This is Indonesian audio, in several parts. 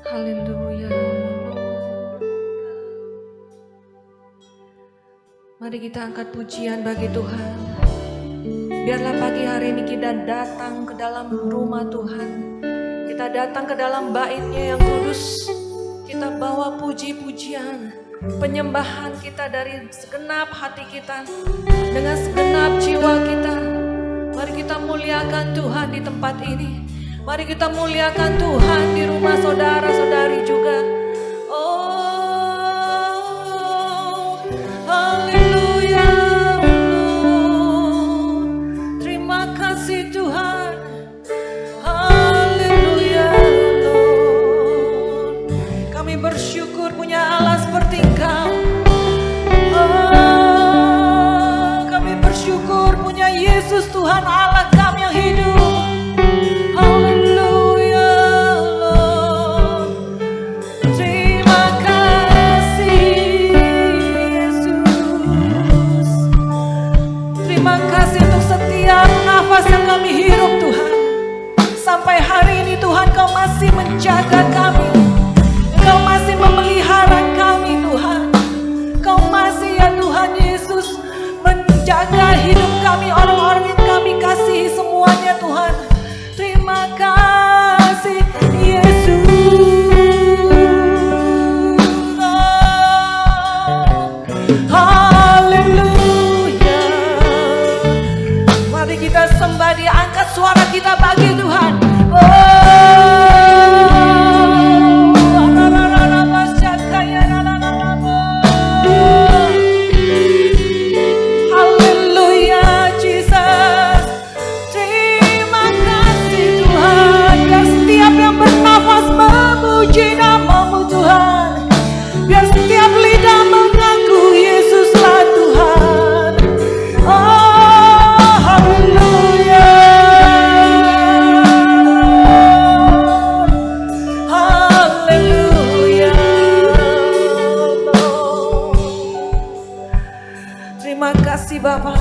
Haleluya. Mari kita angkat pujian bagi Tuhan. Biarlah pagi hari ini kita datang ke dalam rumah Tuhan. Kita datang ke dalam bait-Nya yang kudus. Kita bawa puji-pujian, penyembahan kita dari segenap hati kita, dengan segenap jiwa kita. Mari kita muliakan Tuhan di tempat ini. Mari kita muliakan Tuhan di rumah saudara-saudari juga. Oh, haleluya. Terima kasih Tuhan. Haleluya. Kami bersyukur punya Allah seperti Engkau. Oh, kami bersyukur punya Yesus Tuhan Allah kami yang hidup. Nafas yang kami hirup Tuhan, sampai hari ini Tuhan Kau masih menjaga kami, Kau masih memelihara kami Tuhan, Kau masih ya Tuhan Yesus menjaga hidup kami, orang-orang yang kami kasihi semuanya Tuhan. Terima kasih Yesus. Haleluya. Mari kita sembah, diangkat suara kita bagi Tuhan. Haleluya Jesus. Terima kasih Tuhan. Biar setiap yang bernafas memuji nama-Mu Tuhan. Biar setiap lidah mengaku Yesuslah Tuhan. Oh, haleluya. Haleluya. Terima kasih Bapa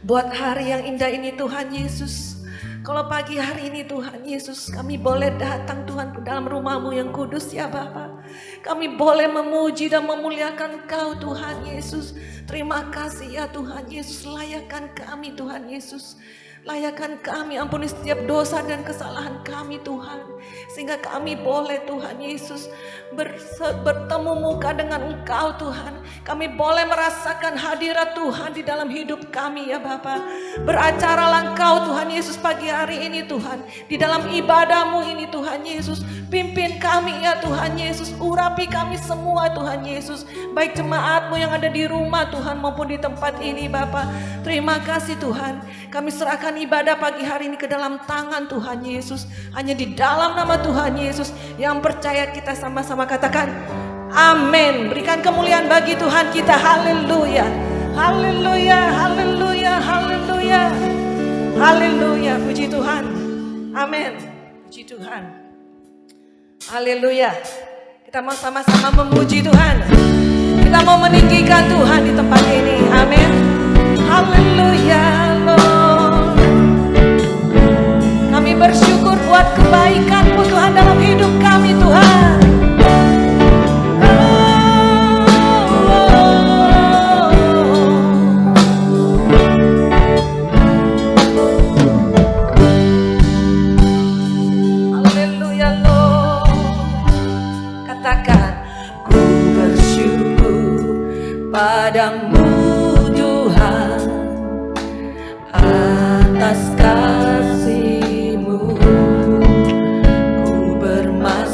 buat hari yang indah ini Tuhan Yesus. Kalau pagi hari ini Tuhan Yesus, kami boleh datang Tuhan ke dalam rumah-Mu yang kudus ya Bapa. Kami boleh memuji dan memuliakan Kau Tuhan Yesus. Terima kasih ya Tuhan Yesus, layakkan kami Tuhan Yesus. Layakkan kami, ampuni setiap dosa dan kesalahan kami Tuhan. Sehingga kami boleh Tuhan Yesus bertemu muka dengan Engkau Tuhan. Kami boleh merasakan hadirat Tuhan di dalam hidup kami ya Bapa. Beracaralah Engkau Tuhan Yesus pagi hari ini Tuhan. Di dalam ibadah-Mu ini Tuhan Yesus. Pimpin kami ya Tuhan Yesus. Urapi kami semua Tuhan Yesus. Baik jemaat-Mu yang ada di rumah Tuhan maupun di tempat ini Bapa. Terima kasih Tuhan. Kami serahkan ibadah pagi hari ini ke dalam tangan Tuhan Yesus. Hanya di dalam nama Tuhan Yesus yang percaya kita sama-sama katakan amin. Berikan kemuliaan bagi Tuhan kita. Haleluya. Haleluya. Haleluya. Haleluya. Haleluya. Puji Tuhan. Amin. Puji Tuhan. Haleluya. Kita mau sama-sama memuji Tuhan. Kita mau meninggikan Tuhan di tempat ini. Amin. Haleluya. Kami bersyukur buat kebaikan-Mu Tuhan dalam hidup kami Tuhan. Haleluya Lord. Katakan, ku bersyukur padamu Tuhan atas kasih-Mu. Ku bermain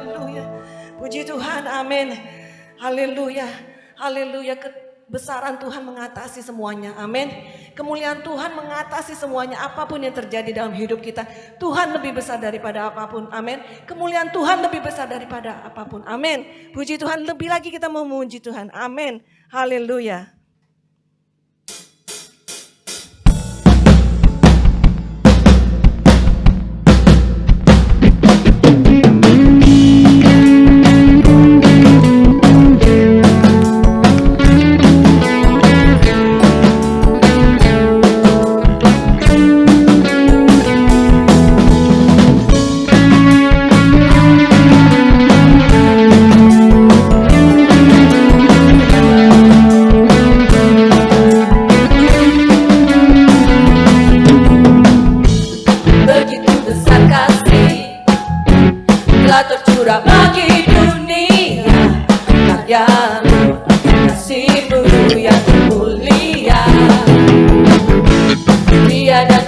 Haleluya. Puji Tuhan, amin. Haleluya. Haleluya. Kebesaran Tuhan mengatasi semuanya. Amin. Kemuliaan Tuhan mengatasi semuanya. Apapun yang terjadi dalam hidup kita, Tuhan lebih besar daripada apapun. Amin. Kemuliaan Tuhan lebih besar daripada apapun. Amin. Puji Tuhan, lebih lagi kita mau memuji Tuhan. Amin. Haleluya. Tiada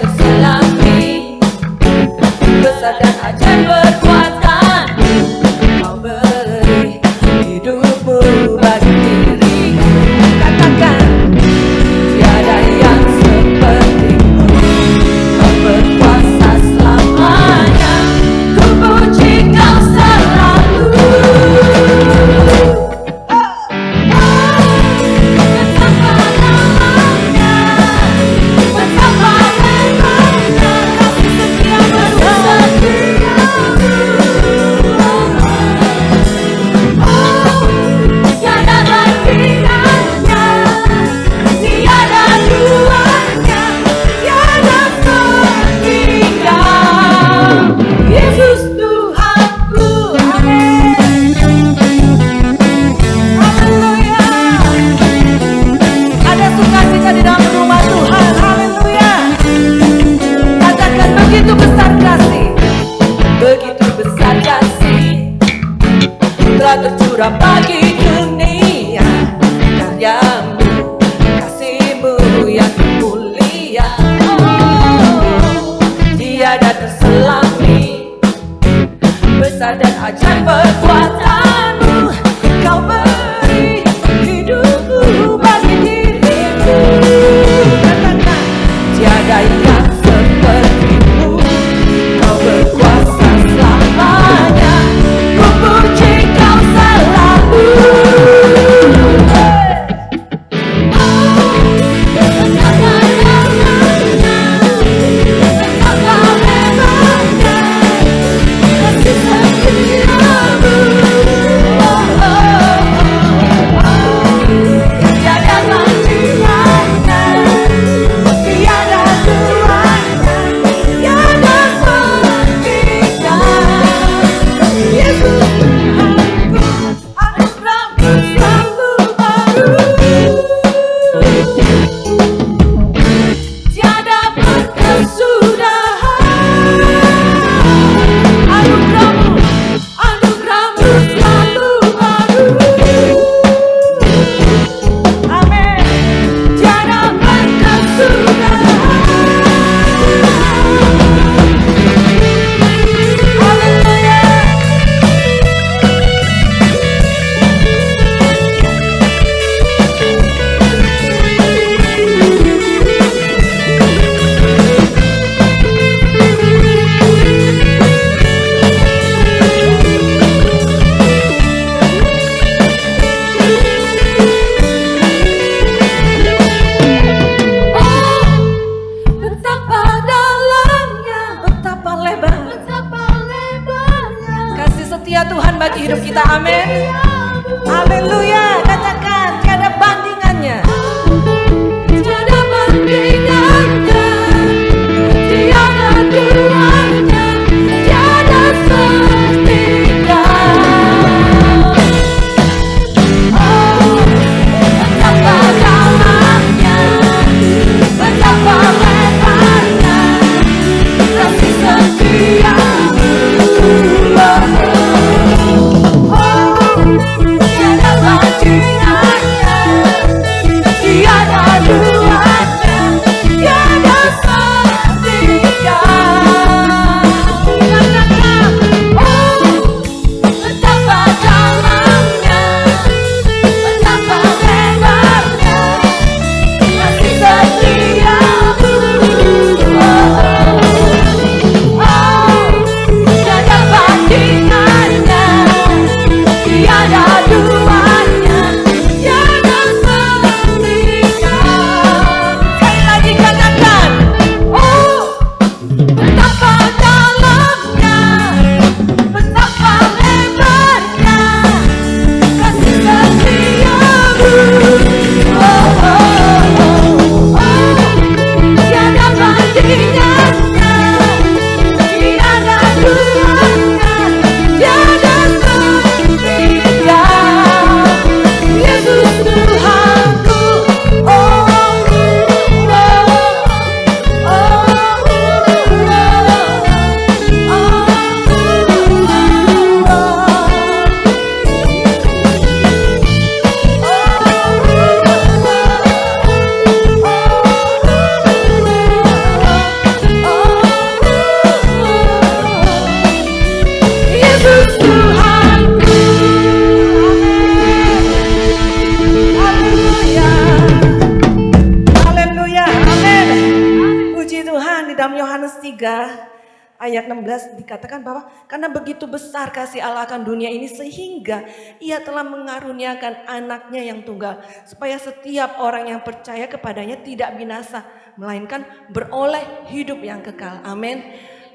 3 ayat 16 dikatakan bahwa karena begitu besar kasih Allah akan dunia ini sehingga ia telah mengaruniakan anaknya yang tunggal supaya setiap orang yang percaya kepadanya tidak binasa melainkan beroleh hidup yang kekal. Amin.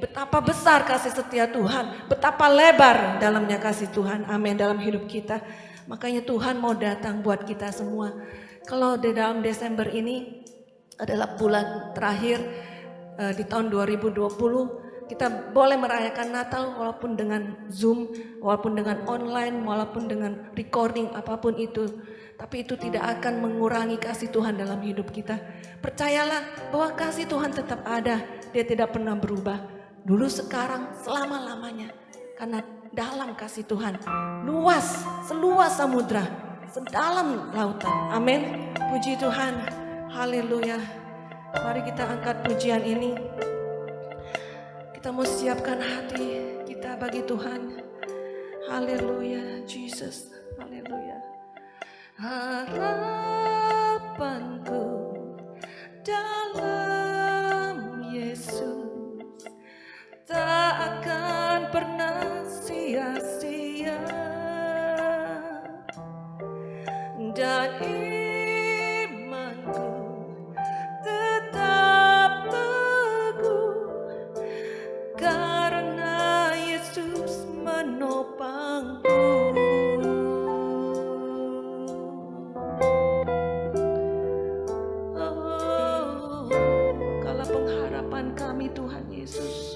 Betapa besar kasih setia Tuhan, betapa lebar dalamnya kasih Tuhan. Amin, dalam hidup kita. Makanya Tuhan mau datang buat kita semua. Kalau di dalam Desember ini adalah bulan terakhir di tahun 2020, kita boleh merayakan Natal walaupun dengan Zoom, walaupun dengan online, walaupun dengan recording apapun itu. Tapi itu tidak akan mengurangi kasih Tuhan dalam hidup kita. Percayalah bahwa kasih Tuhan tetap ada, dia tidak pernah berubah. Dulu, sekarang, selama-lamanya. Karena dalam kasih Tuhan, luas, seluas samudra, sedalam lautan. Amin. Puji Tuhan. Haleluya. Mari kita angkat pujian ini. Kita mau siapkan hati kita bagi Tuhan. Haleluya, Jesus. Haleluya. Harapanku dalam Yesus tak akan pernah sia-sia, dan imanku tetap teguh karena Yesus menopangku. Oh, kalau pengharapan kami Tuhan Yesus.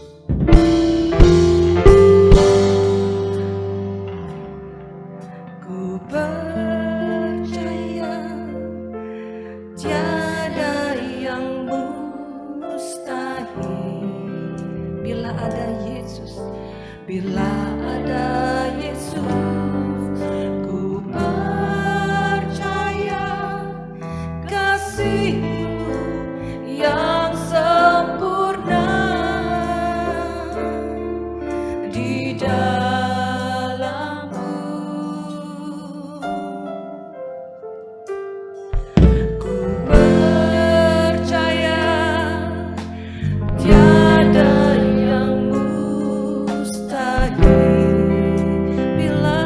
Ku percaya tiada yang mustahil bila ada Yesus, bila ada Yesus. Ku percaya kasih-Mu yang sempurna di dalamku. Ku percaya tiada yang mustahil bila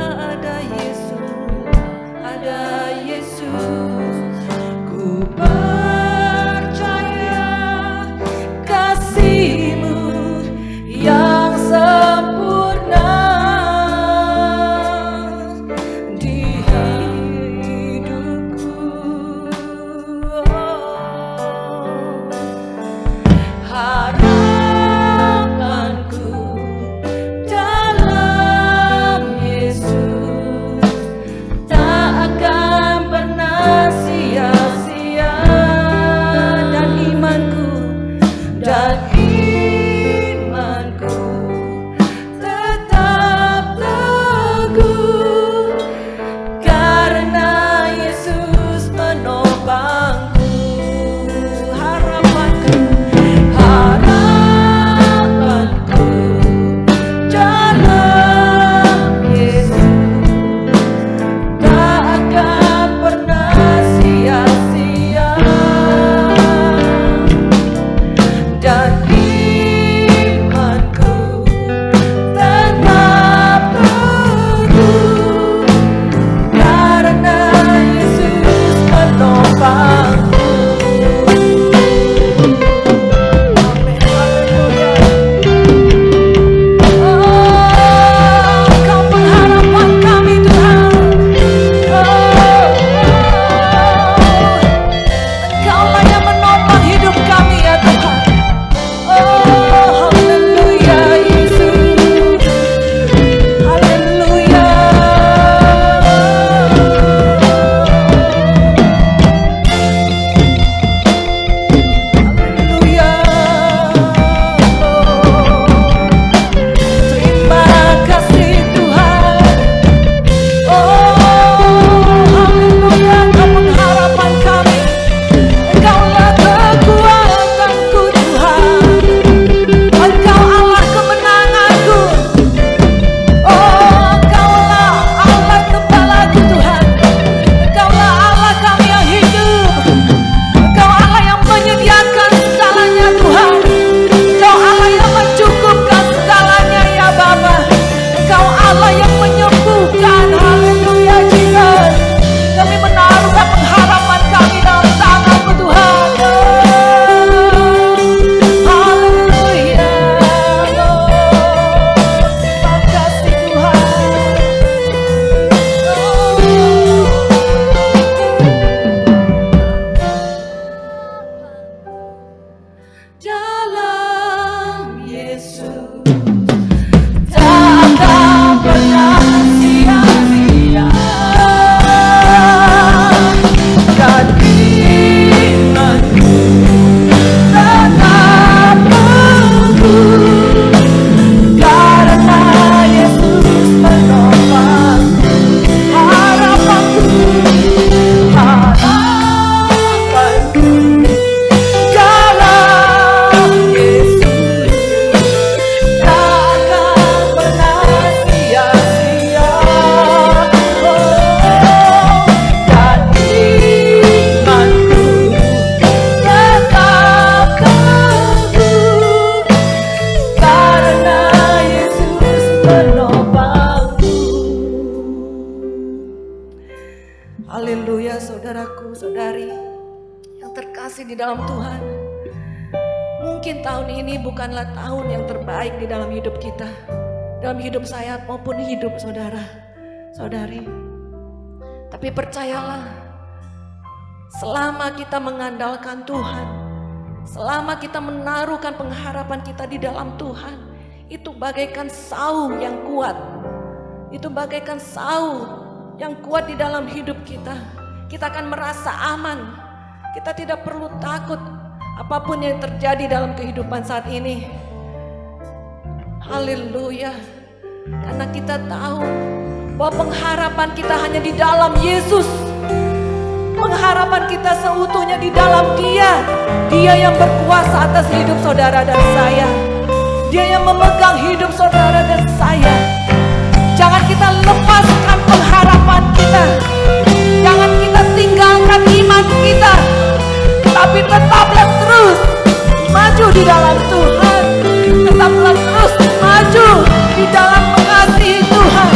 saudara-saudari yang terkasih di dalam Tuhan. Mungkin tahun ini bukanlah tahun yang terbaik di dalam hidup kita, dalam hidup saya maupun hidup saudara-saudari. Tapi percayalah, selama kita mengandalkan Tuhan, selama kita menaruhkan pengharapan kita di dalam Tuhan, itu bagaikan sauh yang kuat. Itu bagaikan sauh yang kuat di dalam hidup kita. Kita akan merasa aman. Kita tidak perlu takut apapun yang terjadi dalam kehidupan saat ini. Haleluya. Karena kita tahu bahwa pengharapan kita hanya di dalam Yesus. Pengharapan kita seutuhnya di dalam Dia. Dia yang berkuasa atas hidup saudara dan saya. Dia yang memegang hidup saudara dan saya. Jangan kita lepaskan pengharapan kita. Jangan kita tinggalkan iman kita. Tapi tetaplah terus maju di dalam Tuhan. Tetaplah terus maju di dalam mengasihi Tuhan.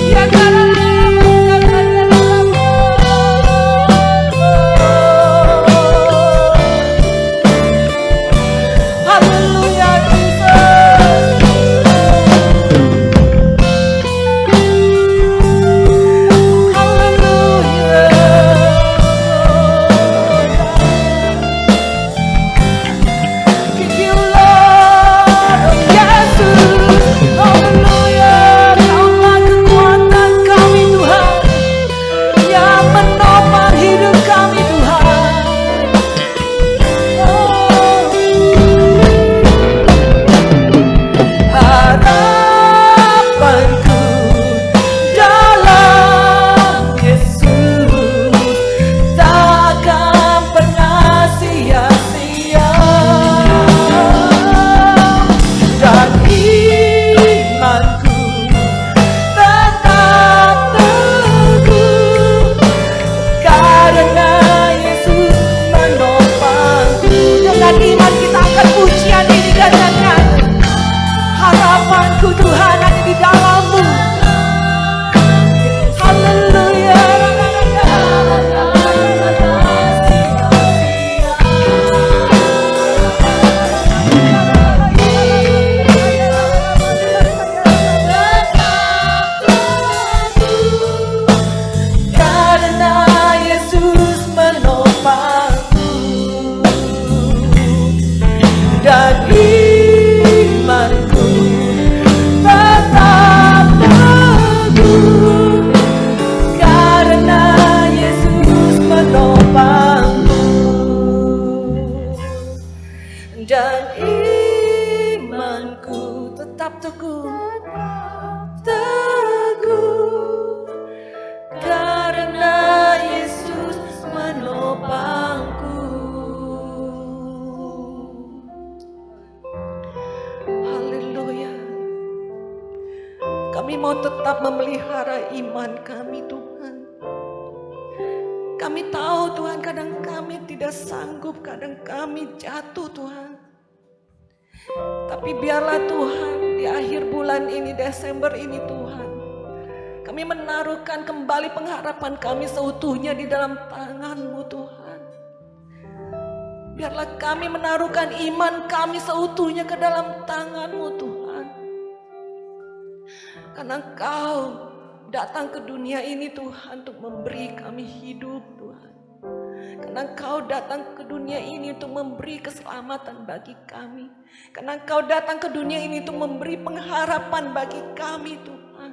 Ya Desember ini Tuhan, kami menaruhkan kembali pengharapan kami seutuhnya di dalam tangan-Mu Tuhan. Biarlah kami menaruhkan iman kami seutuhnya ke dalam tangan-Mu Tuhan. Karena Engkau datang ke dunia ini Tuhan untuk memberi kami hidup Tuhan. Karena Engkau datang ke dunia ini untuk memberi keselamatan bagi kami. Karena Engkau datang ke dunia ini untuk memberi pengharapan bagi kami Tuhan.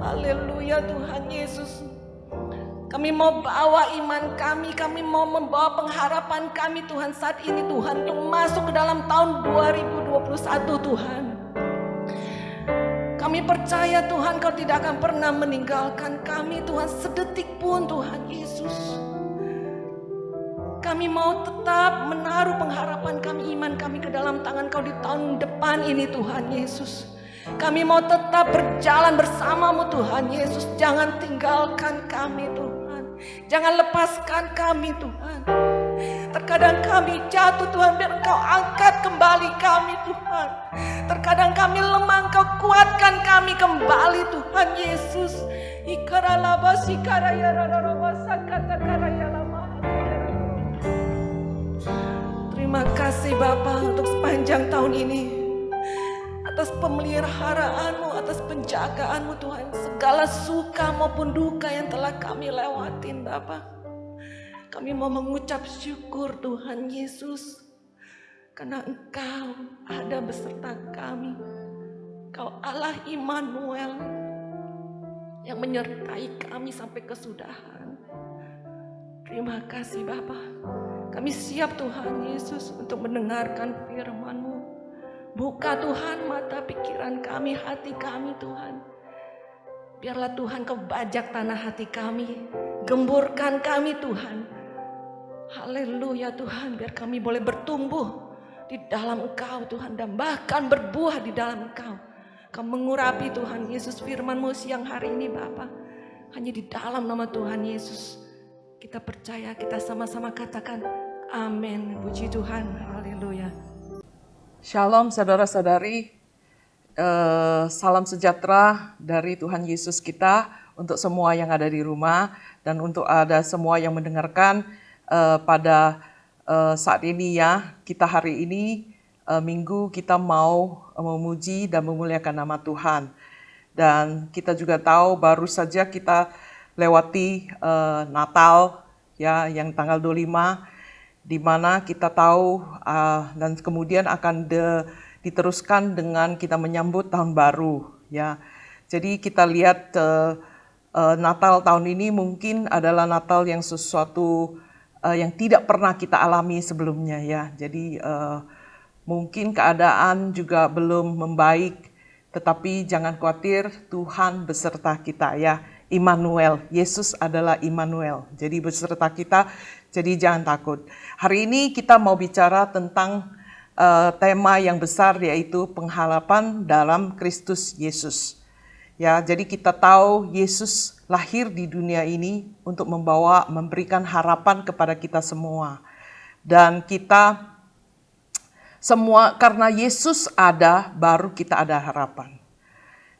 Haleluya Tuhan Yesus. Kami mau bawa iman kami mau membawa pengharapan kami Tuhan saat ini Tuhan, untuk masuk ke dalam tahun 2021 Tuhan. Kami percaya Tuhan Kau tidak akan pernah meninggalkan kami Tuhan sedetik pun Tuhan Yesus. Kami mau tetap menaruh pengharapan kami, iman kami ke dalam tangan Kau di tahun depan ini Tuhan Yesus. Kami mau tetap berjalan bersama-Mu Tuhan Yesus. Jangan tinggalkan kami Tuhan. Jangan lepaskan kami Tuhan. Terkadang kami jatuh Tuhan, biar Engkau angkat kembali kami Tuhan. Terkadang kami lemah, Engkau kuatkan kami kembali Tuhan Yesus. Terima kasih Bapa untuk sepanjang tahun ini, atas pemeliharaanmu, atas penjagaanmu Tuhan. Segala suka maupun duka yang telah kami lewatin Bapa, kami mau mengucap syukur Tuhan Yesus, karena Engkau ada beserta kami. Engkau Allah Immanuel yang menyertai kami sampai kesudahan. Terima kasih Bapa. Kami siap Tuhan Yesus untuk mendengarkan firman-Mu. Buka Tuhan mata pikiran kami, hati kami Tuhan. Biarlah Tuhan Kau bajak tanah hati kami. Gemburkan kami Tuhan. Haleluya Tuhan, biar kami boleh bertumbuh di dalam Engkau Tuhan, dan bahkan berbuah di dalam Engkau. Kau mengurapi Tuhan Yesus firman-Mu siang hari ini Bapa. Hanya di dalam nama Tuhan Yesus kita percaya, kita sama-sama katakan amin. Puji Tuhan, haleluya. Shalom saudara-saudari, salam sejahtera dari Tuhan Yesus kita untuk semua yang ada di rumah dan untuk ada semua yang mendengarkan pada saat ini ya. Kita hari ini Minggu kita mau memuji dan memuliakan nama Tuhan. Dan kita juga tahu baru saja kita lewati Natal ya, yang tanggal 25, di mana kita tahu dan kemudian akan diteruskan dengan kita menyambut tahun baru ya. Jadi kita lihat Natal tahun ini mungkin adalah Natal yang sesuatu yang tidak pernah kita alami sebelumnya ya. Jadi mungkin keadaan juga belum membaik, tetapi jangan khawatir, Tuhan beserta kita ya. Immanuel, Yesus adalah Immanuel, jadi beserta kita, jadi jangan takut. Hari ini kita mau bicara tentang tema yang besar, yaitu pengharapan dalam Kristus Yesus. Ya, jadi kita tahu Yesus lahir di dunia ini untuk memberikan harapan kepada kita semua. Dan kita semua, karena Yesus ada, baru kita ada harapan.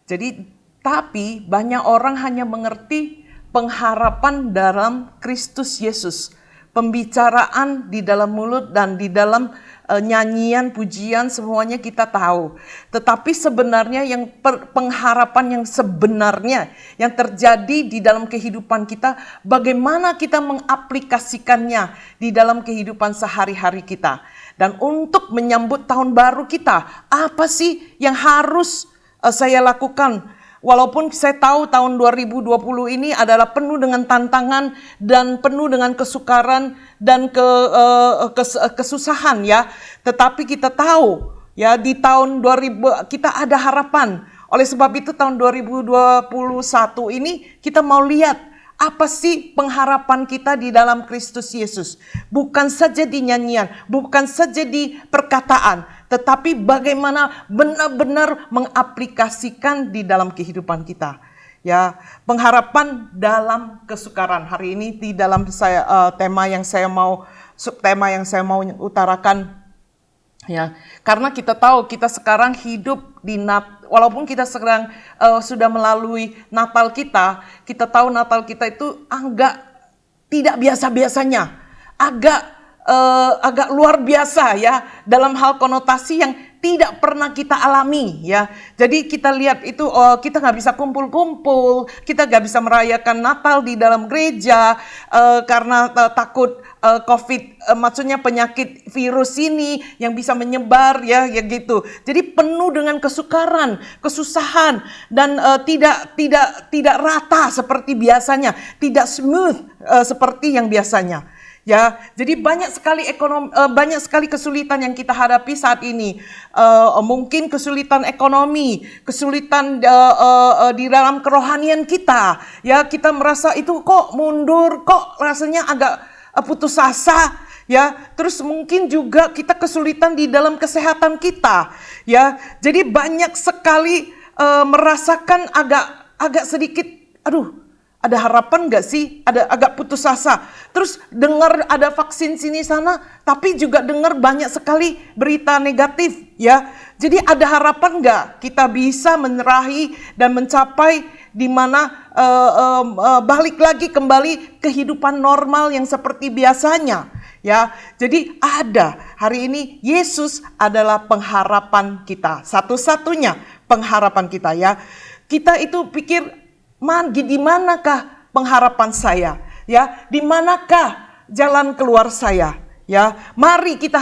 Jadi, tapi banyak orang hanya mengerti pengharapan dalam Kristus Yesus. Pembicaraan di dalam mulut dan di dalam nyanyian, pujian, semuanya kita tahu. Tetapi sebenarnya yang pengharapan yang sebenarnya yang terjadi di dalam kehidupan kita, bagaimana kita mengaplikasikannya di dalam kehidupan sehari-hari kita. Dan untuk menyambut tahun baru kita, apa sih yang harus saya lakukan? Walaupun saya tahu tahun 2020 ini adalah penuh dengan tantangan dan penuh dengan kesukaran dan kesusahan ya. Tetapi kita tahu ya, di tahun 2000 kita ada harapan. Oleh sebab itu tahun 2021 ini kita mau lihat apa sih pengharapan kita di dalam Kristus Yesus. Bukan saja di nyanyian, bukan saja di perkataan, tetapi bagaimana benar-benar mengaplikasikan di dalam kehidupan kita. Ya, pengharapan dalam kesukaran. Hari ini di dalam tema yang saya mau utarakan ya, karena kita tahu kita sekarang hidup walaupun kita sekarang sudah melalui Natal kita tahu Natal kita itu tidak biasa-biasanya, agak luar biasa ya, dalam hal konotasi yang tidak pernah kita alami ya. Jadi kita lihat itu kita nggak bisa kumpul-kumpul, kita nggak bisa merayakan Natal di dalam gereja karena takut COVID, maksudnya penyakit virus ini yang bisa menyebar ya gitu. Jadi penuh dengan kesukaran, kesusahan dan tidak rata seperti biasanya, tidak smooth seperti yang biasanya. Ya, jadi banyak sekali kesulitan yang kita hadapi saat ini. Mungkin kesulitan ekonomi, kesulitan di dalam kerohanian kita. Ya, kita merasa itu kok mundur, kok rasanya agak putus asa. Ya, terus mungkin juga kita kesulitan di dalam kesehatan kita. Ya, jadi banyak sekali merasakan agak sedikit, ada harapan nggak sih? Ada agak putus asa. Terus dengar ada vaksin sini sana, tapi juga dengar banyak sekali berita negatif, ya. Jadi ada harapan nggak kita bisa menyerahi dan mencapai di mana balik lagi kembali kehidupan normal yang seperti biasanya, ya. Jadi ada hari ini Yesus adalah pengharapan kita, satu-satunya pengharapan kita, ya. Kita itu pikir, di manakah pengharapan saya? Ya, di manakah jalan keluar saya? Ya, mari kita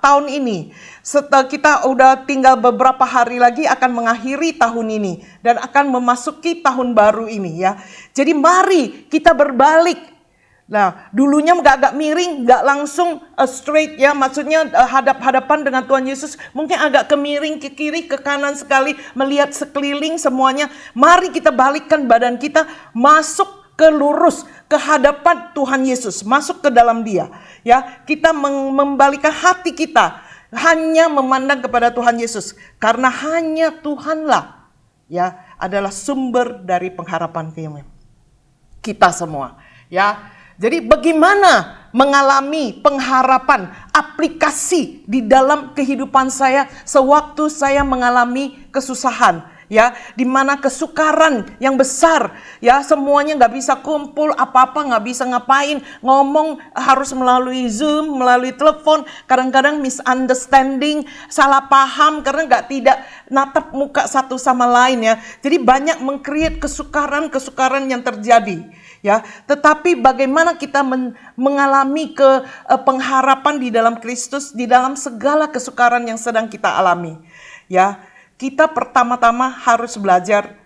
tahun ini, setelah kita udah tinggal beberapa hari lagi akan mengakhiri tahun ini dan akan memasuki tahun baru ini, ya. Jadi mari kita berbalik. Nah, dulunya agak miring, nggak langsung straight, ya, maksudnya hadap-hadapan dengan Tuhan Yesus, mungkin agak kemiring ke kiri, ke kanan sekali, melihat sekeliling semuanya. Mari kita balikkan badan kita, masuk ke lurus, ke hadapan Tuhan Yesus, masuk ke dalam Dia, ya. Kita membalikkan hati kita, hanya memandang kepada Tuhan Yesus, karena hanya Tuhanlah, ya, adalah sumber dari pengharapan kita semua, ya. Jadi bagaimana mengalami pengharapan, aplikasi di dalam kehidupan saya sewaktu saya mengalami kesusahan, ya, di mana kesukaran yang besar, ya, semuanya nggak bisa kumpul, apa-apa nggak bisa ngapain, ngomong harus melalui Zoom, melalui telepon, kadang-kadang misunderstanding, salah paham karena tidak natap muka satu sama lain, ya. Jadi banyak meng-create kesukaran yang terjadi. Ya, tetapi bagaimana kita mengalami pengharapan di dalam Kristus di dalam segala kesukaran yang sedang kita alami, ya. Kita pertama-tama harus belajar,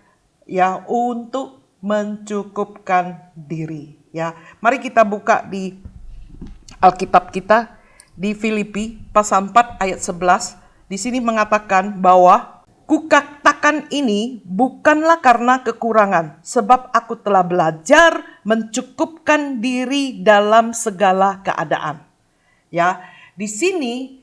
ya, untuk mencukupkan diri, ya. Mari kita buka di Alkitab kita di Filipi pasal 4 ayat 11. Di sini mengatakan bahwa kukatakan ini bukanlah karena kekurangan, sebab aku telah belajar mencukupkan diri dalam segala keadaan. Ya, di sini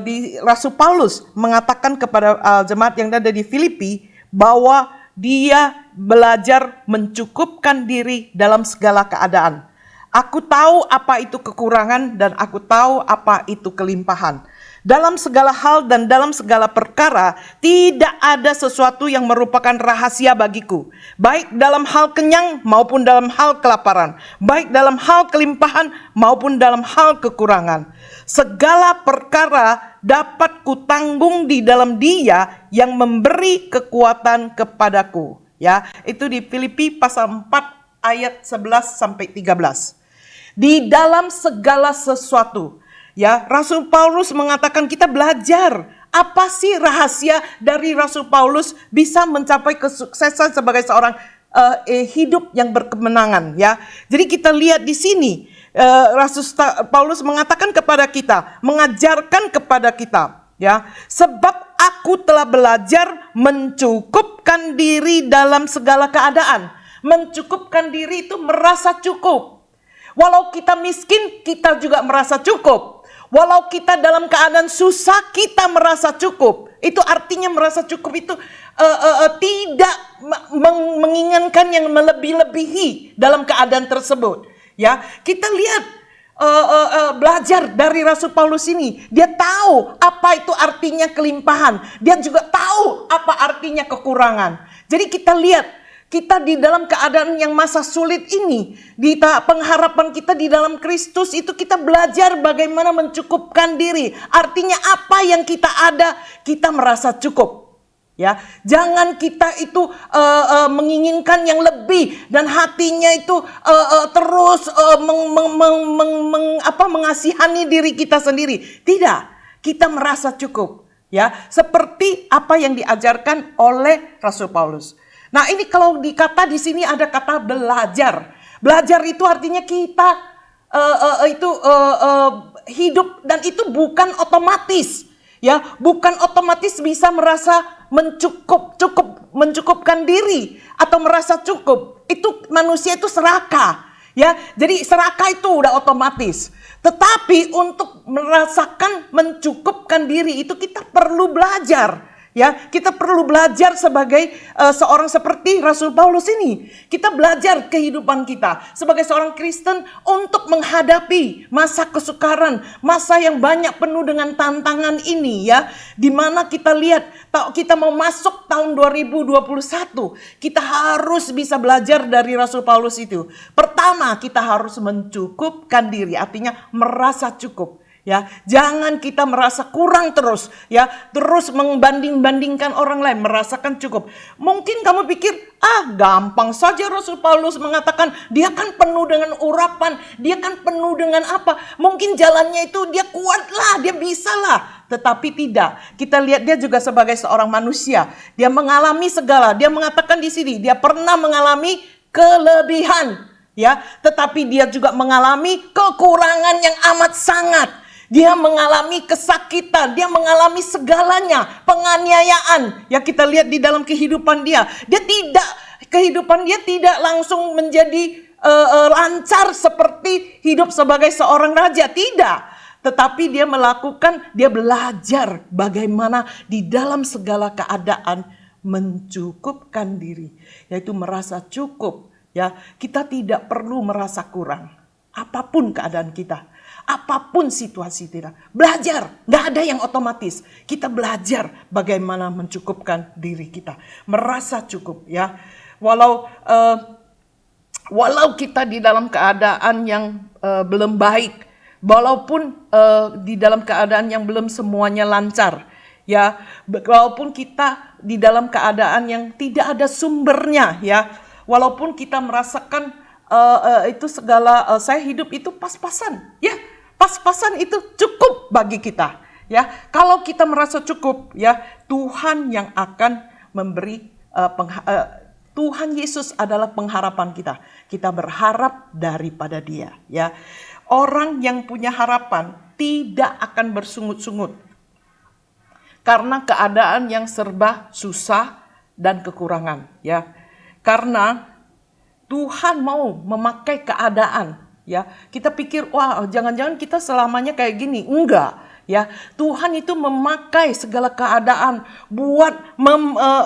di Rasul Paulus mengatakan kepada jemaat yang ada di Filipi bahwa dia belajar mencukupkan diri dalam segala keadaan. Aku tahu apa itu kekurangan dan aku tahu apa itu kelimpahan. Dalam segala hal dan dalam segala perkara, tidak ada sesuatu yang merupakan rahasia bagiku. Baik dalam hal kenyang maupun dalam hal kelaparan. Baik dalam hal kelimpahan maupun dalam hal kekurangan. Segala perkara dapat kutanggung di dalam Dia yang memberi kekuatan kepadaku. Ya, itu di Filipi pasal 4 ayat 11 sampai 13. Di dalam segala sesuatu, ya, Rasul Paulus mengatakan kita belajar apa sih rahasia dari Rasul Paulus bisa mencapai kesuksesan sebagai seorang hidup yang berkemenangan, ya. Jadi kita lihat di sini Rasul Paulus mengatakan kepada kita, mengajarkan kepada kita, ya, sebab aku telah belajar mencukupkan diri dalam segala keadaan. Mencukupkan diri itu merasa cukup. Walau kita miskin, kita juga merasa cukup. Walau kita dalam keadaan susah, kita merasa cukup. Itu artinya merasa cukup itu tidak menginginkan yang melebih-lebihi dalam keadaan tersebut. Ya, kita lihat belajar dari Rasul Paulus ini. Dia tahu apa itu artinya kelimpahan. Dia juga tahu apa artinya kekurangan. Jadi kita lihat, kita di dalam keadaan yang masa sulit ini, di pengharapan kita di dalam Kristus itu kita belajar bagaimana mencukupkan diri. Artinya apa yang kita ada, kita merasa cukup. Ya, jangan kita itu menginginkan yang lebih dan hatinya itu terus mengasihani diri kita sendiri. Tidak, kita merasa cukup. Ya, seperti apa yang diajarkan oleh Rasul Paulus. Nah, ini kalau dikata di sini ada kata belajar. Belajar itu artinya kita hidup dan itu bukan otomatis, ya, bukan otomatis bisa merasa mencukupkan diri atau merasa cukup. Itu manusia itu serakah, ya. Jadi serakah itu udah otomatis. Tetapi untuk merasakan mencukupkan diri itu kita perlu belajar. Ya, kita perlu belajar sebagai seorang seperti Rasul Paulus ini. Kita belajar kehidupan kita sebagai seorang Kristen untuk menghadapi masa kesukaran, masa yang banyak penuh dengan tantangan ini ya. Di mana kita lihat kita mau masuk tahun 2021, kita harus bisa belajar dari Rasul Paulus itu. Pertama, kita harus mencukupkan diri, artinya merasa cukup. Ya, jangan kita merasa kurang terus, ya, terus membanding-bandingkan orang lain, merasakan cukup. Mungkin kamu pikir, gampang saja Rasul Paulus mengatakan, dia kan penuh dengan urapan, dia kan penuh dengan apa? Mungkin jalannya itu dia kuat lah, dia bisa lah. Tetapi tidak. Kita lihat dia juga sebagai seorang manusia. Dia mengalami segala. Dia mengatakan di sini, dia pernah mengalami kelebihan, ya, tetapi dia juga mengalami kekurangan yang amat sangat. Dia mengalami kesakitan, dia mengalami segalanya, penganiayaan. Ya, kita lihat di dalam kehidupan dia. Kehidupan dia tidak langsung menjadi lancar seperti hidup sebagai seorang raja, tidak. Tetapi dia belajar bagaimana di dalam segala keadaan mencukupkan diri, yaitu merasa cukup. Ya, kita tidak perlu merasa kurang. Apapun keadaan kita, apapun situasi kita, belajar. Gak ada yang otomatis. Kita belajar bagaimana mencukupkan diri kita, merasa cukup. Ya, walau kita di dalam keadaan yang belum baik, walaupun di dalam keadaan yang belum semuanya lancar, ya, walaupun kita di dalam keadaan yang tidak ada sumbernya, ya, walaupun kita merasakan itu segala saya hidup itu pas-pasan, ya, pas-pasan itu cukup bagi kita, ya. Kalau kita merasa cukup, ya, Tuhan yang akan memberi Tuhan Yesus adalah pengharapan kita. Kita berharap daripada Dia, ya. Orang yang punya harapan tidak akan bersungut-sungut karena keadaan yang serba susah dan kekurangan, ya. Karena Tuhan mau memakai keadaan, ya. Kita pikir, wah, jangan-jangan kita selamanya kayak gini. Enggak, ya. Tuhan itu memakai segala keadaan buat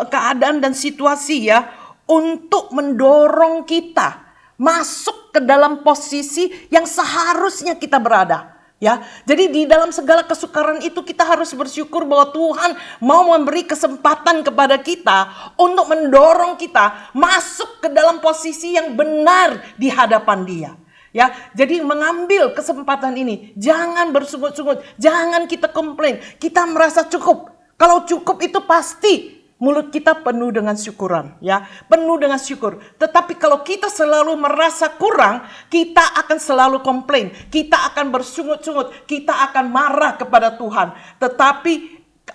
keadaan dan situasi, ya, untuk mendorong kita masuk ke dalam posisi yang seharusnya kita berada. Ya, jadi di dalam segala kesukaran itu kita harus bersyukur bahwa Tuhan mau memberi kesempatan kepada kita untuk mendorong kita masuk ke dalam posisi yang benar di hadapan Dia. Ya, jadi mengambil kesempatan ini, jangan bersungut-sungut, jangan kita komplain, kita merasa cukup. Kalau cukup itu pasti mulut kita penuh dengan syukuran, ya, penuh dengan syukur. Tetapi kalau kita selalu merasa kurang, kita akan selalu komplain, kita akan bersungut-sungut, kita akan marah kepada Tuhan. Tetapi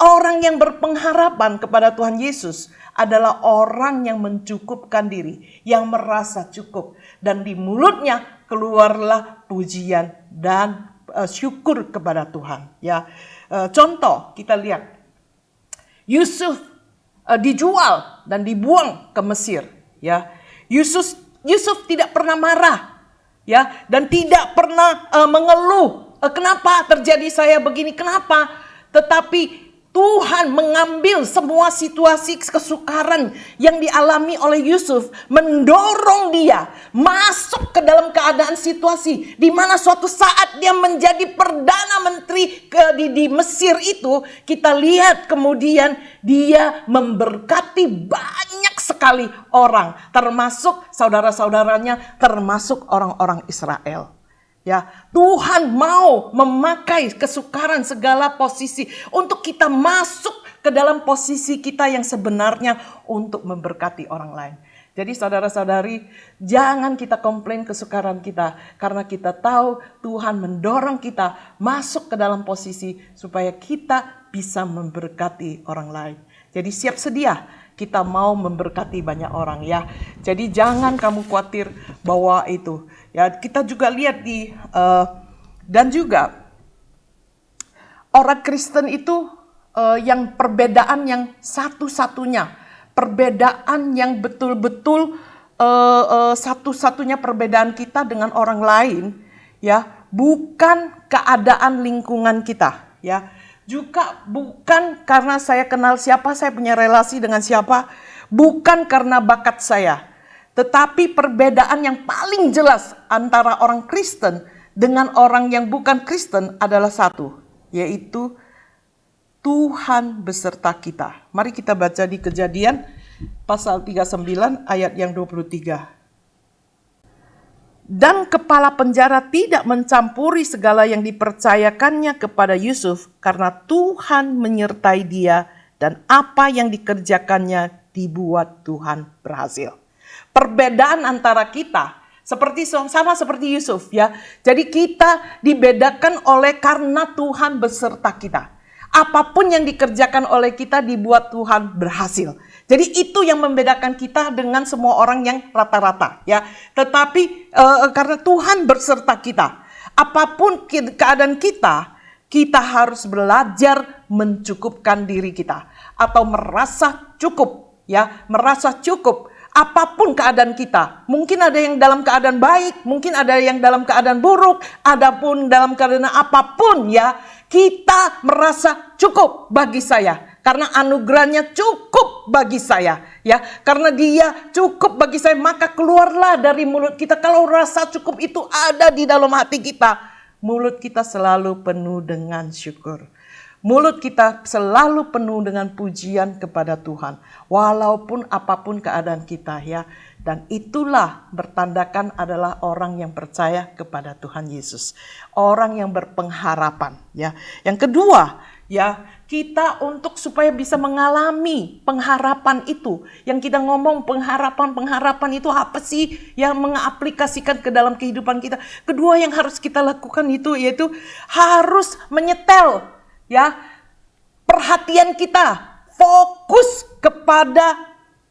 orang yang berpengharapan kepada Tuhan Yesus adalah orang yang mencukupkan diri, yang merasa cukup, dan di mulutnya keluarlah pujian dan syukur kepada Tuhan. Ya, contoh kita lihat Yusuf dijual dan dibuang ke Mesir, ya. Yusuf tidak pernah marah, ya, dan tidak pernah mengeluh, kenapa terjadi saya begini, kenapa. Tetapi Tuhan mengambil semua situasi kesukaran yang dialami oleh Yusuf, mendorong dia masuk ke dalam keadaan situasi di mana suatu saat dia menjadi perdana menteri di Mesir itu. Kita lihat kemudian dia memberkati banyak sekali orang, termasuk saudara-saudaranya, termasuk orang-orang Israel. Ya, Tuhan mau memakai kesukaran segala posisi untuk kita masuk ke dalam posisi kita yang sebenarnya untuk memberkati orang lain. Jadi saudara-saudari, jangan kita komplain kesukaran kita, karena kita tahu Tuhan mendorong kita masuk ke dalam posisi supaya kita bisa memberkati orang lain. Jadi siap sedia, kita mau memberkati banyak orang, ya. Jadi jangan kamu khawatir bahwa itu. Ya, kita juga lihat dan juga orang Kristen itu yang perbedaan yang satu-satunya, perbedaan yang betul-betul satu-satunya perbedaan kita dengan orang lain, ya, bukan keadaan lingkungan kita, ya. juga bukan karena saya kenal siapa, saya punya relasi dengan siapa, bukan karena bakat saya. Tetapi perbedaan yang paling jelas antara orang Kristen dengan orang yang bukan Kristen adalah satu, yaitu Tuhan beserta kita. Mari kita baca di Kejadian pasal 39 ayat yang 23. Dan kepala penjara tidak mencampuri segala yang dipercayakannya kepada Yusuf karena Tuhan menyertai dia dan apa yang dikerjakannya dibuat Tuhan berhasil. Perbedaan antara kita sama seperti Yusuf ya. Jadi kita dibedakan oleh karena Tuhan beserta kita. Apapun yang dikerjakan oleh kita dibuat Tuhan berhasil. Jadi itu yang membedakan kita dengan semua orang yang rata-rata ya. Tetapi karena Tuhan beserta kita, apapun keadaan kita harus belajar mencukupkan diri kita atau merasa cukup ya, merasa cukup. Apapun keadaan kita, mungkin ada yang dalam keadaan baik, mungkin ada yang dalam keadaan buruk, adapun dalam keadaan apapun ya, kita merasa cukup bagi saya. Karena anugerahnya cukup bagi saya. Ya, karena dia cukup bagi saya, maka keluarlah dari mulut kita. Kalau rasa cukup itu ada di dalam hati kita, mulut kita selalu penuh dengan syukur. Mulut kita selalu penuh dengan pujian kepada Tuhan. Walaupun apapun keadaan kita ya. Dan itulah bertandakan adalah orang yang percaya kepada Tuhan Yesus. Orang yang berpengharapan ya. Yang kedua ya, kita untuk supaya bisa mengalami pengharapan itu. Yang kita ngomong pengharapan itu apa sih? Yang mengaplikasikan ke dalam kehidupan kita. Kedua yang harus kita lakukan itu yaitu harus menyetel ya, perhatian kita fokus kepada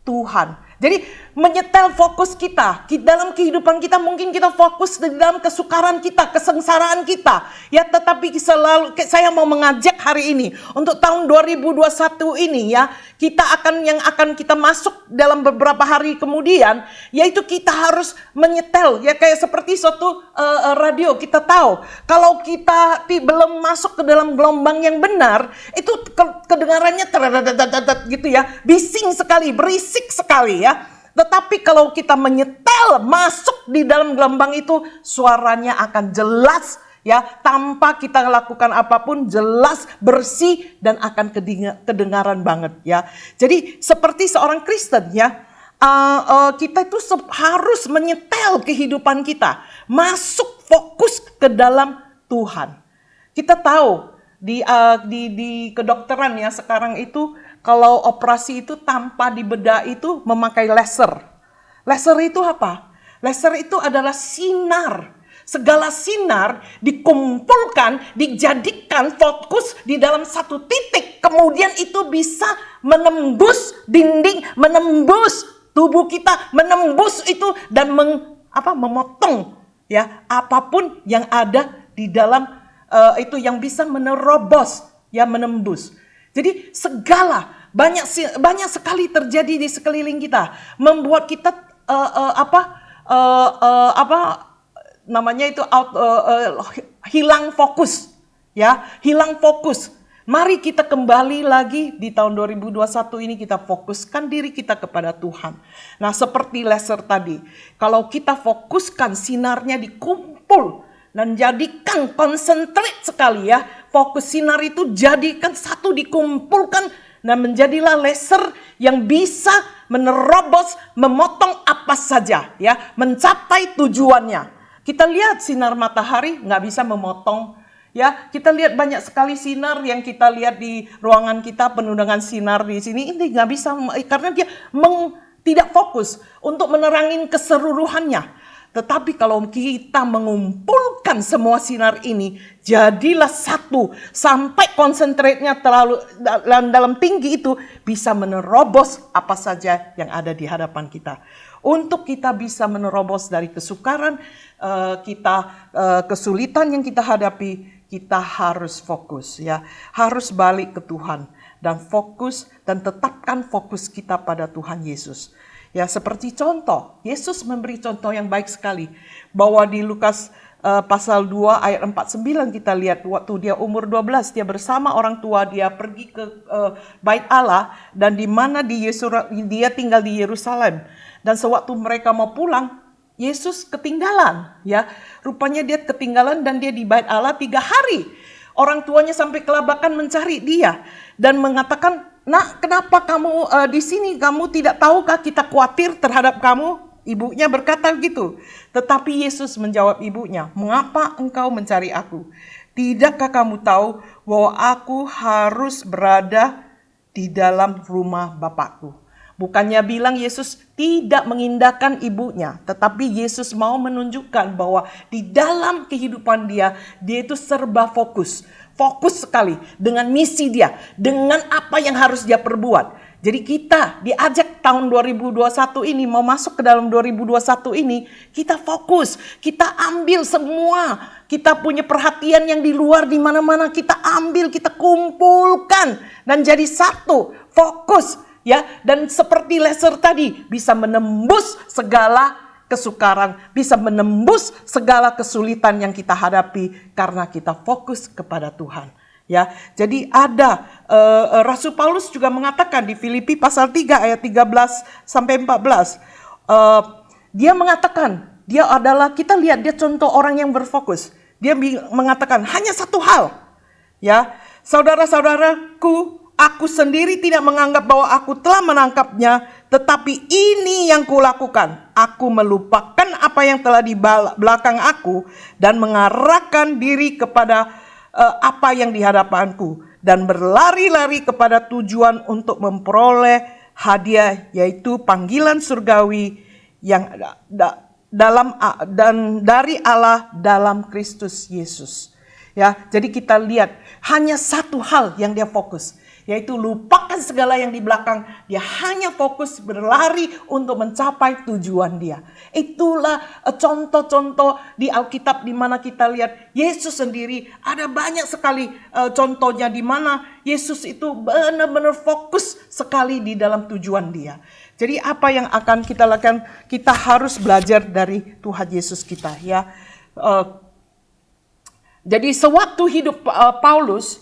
Tuhan. Jadi menyetel fokus kita dalam kehidupan kita, mungkin kita fokus di dalam kesukaran kita, kesengsaraan kita. Ya, tetapi saya mau mengajak hari ini untuk tahun 2021 ini ya, yang akan kita masuk dalam beberapa hari kemudian, yaitu kita harus menyetel ya, kayak seperti suatu radio. Kita tahu kalau kita belum masuk ke dalam gelombang yang benar, itu kedengarannya gitu ya, bising sekali, berisik sekali ya. Tetapi kalau kita menyetel masuk di dalam gelombang itu, suaranya akan jelas ya, tanpa kita lakukan apapun, jelas, bersih, dan akan kedengaran banget ya. Jadi seperti seorang Kristen ya, kita itu harus menyetel kehidupan kita, masuk fokus ke dalam Tuhan. Kita tahu di kedokteran ya sekarang itu, kalau operasi itu tanpa dibedah itu memakai laser. Laser itu apa? Laser itu adalah sinar. Segala sinar dikumpulkan, dijadikan fokus di dalam satu titik. Kemudian itu bisa menembus dinding, menembus tubuh kita, menembus itu dan memotong ya apapun yang ada di dalam itu yang bisa menerobos ya, menembus. Jadi banyak sekali terjadi di sekeliling kita, membuat kita hilang fokus ya, hilang fokus. Mari kita kembali lagi di tahun 2021 ini, kita fokuskan diri kita kepada Tuhan. Nah, seperti laser tadi, kalau kita fokuskan sinarnya dikumpul dan jadikan konsentrat sekali ya, fokus sinar itu jadikan satu, dikumpulkan dan menjadilah laser yang bisa menerobos, memotong apa saja ya, mencapai tujuannya. Kita lihat sinar matahari nggak bisa memotong ya, kita lihat banyak sekali sinar yang kita lihat di ruangan kita, penuh dengan sinar di sini, ini nggak bisa karena dia tidak fokus untuk menerangin keseluruhannya. Tetapi kalau kita mengumpulkan semua sinar ini, jadilah satu, sampai konsentratnya terlalu dalam tinggi itu bisa menerobos apa saja yang ada di hadapan kita. Untuk kita bisa menerobos dari kesukaran kesulitan yang kita hadapi, kita harus fokus ya, harus balik ke Tuhan dan fokus dan tetapkan fokus kita pada Tuhan Yesus. Ya, seperti contoh, Yesus memberi contoh yang baik sekali bahwa di Lukas pasal 2 ayat 49 kita lihat waktu dia umur 12 dia bersama orang tua dia pergi ke Bait Allah dan di mana dia tinggal di Yerusalem dan sewaktu mereka mau pulang Yesus ketinggalan ya. Rupanya dia ketinggalan dan dia di Bait Allah 3 hari. Orang tuanya sampai kelabakan mencari dia dan mengatakan, "Nak, kenapa kamu di sini? Kamu tidak tahukah kita khawatir terhadap kamu?" Ibunya berkata gitu. Tetapi Yesus menjawab ibunya, "Mengapa engkau mencari aku? Tidakkah kamu tahu bahwa aku harus berada di dalam rumah Bapakku?" Bukannya bilang Yesus tidak mengindahkan ibunya, tetapi Yesus mau menunjukkan bahwa di dalam kehidupan dia itu serba fokus. Fokus sekali dengan misi dia, dengan apa yang harus dia perbuat. Jadi kita diajak tahun 2021 ini, mau masuk ke dalam 2021 ini, kita fokus, kita ambil semua, kita punya perhatian yang di luar di mana-mana, kita ambil, kita kumpulkan dan jadi satu, fokus ya. Dan seperti laser tadi bisa menembus segala kesukaran, bisa menembus segala kesulitan yang kita hadapi karena kita fokus kepada Tuhan. Ya, jadi ada Rasul Paulus juga mengatakan di Filipi pasal 3 ayat 13 sampai 14. Dia mengatakan, dia adalah, kita lihat dia contoh orang yang berfokus. Dia mengatakan hanya satu hal. Ya, saudara-saudaraku, aku sendiri tidak menganggap bahwa aku telah menangkapnya, tetapi ini yang kulakukan. Aku melupakan apa yang telah di belakang aku dan mengarahkan diri kepada apa yang di hadapanku dan berlari-lari kepada tujuan untuk memperoleh hadiah, yaitu panggilan surgawi yang dari Allah dalam Kristus Yesus. Ya, jadi kita lihat hanya satu hal yang dia fokus, yaitu lupakan segala yang di belakang. Dia hanya fokus berlari untuk mencapai tujuan dia. Itulah contoh-contoh di Alkitab di mana kita lihat Yesus sendiri. Ada banyak sekali contohnya di mana Yesus itu benar-benar fokus sekali di dalam tujuan dia. Jadi apa yang akan kita lakukan? Kita harus belajar dari Tuhan Yesus kita ya. Jadi sewaktu hidup Paulus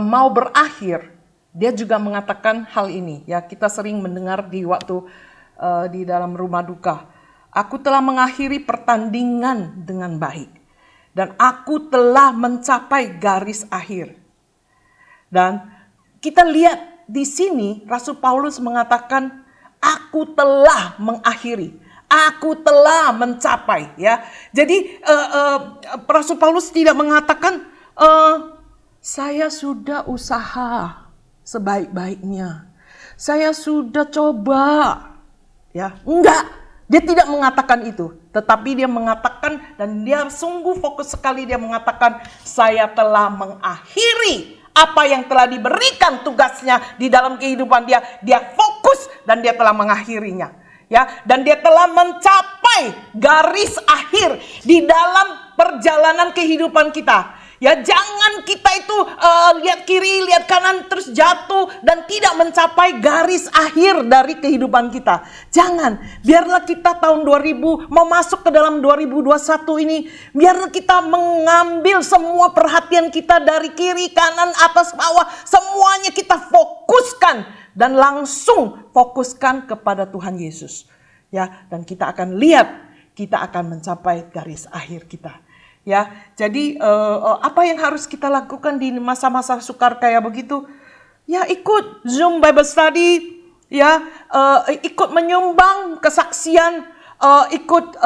mau berakhir, dia juga mengatakan hal ini. Ya, kita sering mendengar di waktu di dalam rumah duka. Aku telah mengakhiri pertandingan dengan baik dan aku telah mencapai garis akhir. Dan kita lihat di sini Rasul Paulus mengatakan, aku telah mengakhiri. Aku telah mencapai, ya. Jadi Rasul Paulus tidak mengatakan saya sudah usaha sebaik-baiknya. Saya sudah coba, ya. Enggak, dia tidak mengatakan itu. Tetapi dia mengatakan dan dia sungguh fokus sekali dia mengatakan saya telah mengakhiri apa yang telah diberikan tugasnya di dalam kehidupan dia. Dia fokus dan dia telah mengakhirinya. Ya, dan dia telah mencapai garis akhir di dalam perjalanan kehidupan kita. Ya, jangan kita itu lihat kiri, lihat kanan terus jatuh dan tidak mencapai garis akhir dari kehidupan kita. Jangan, biarlah kita tahun 2000 mau masuk ke dalam 2021 ini, biarlah kita mengambil semua perhatian kita dari kiri, kanan, atas, bawah, semuanya kita fokuskan dan langsung fokuskan kepada Tuhan Yesus. Ya, dan kita akan lihat kita akan mencapai garis akhir kita. Ya, jadi apa yang harus kita lakukan di masa-masa sukar kayak begitu? Ya, ikut Zoom Bible Study, ya, ikut menyumbang kesaksian, ikut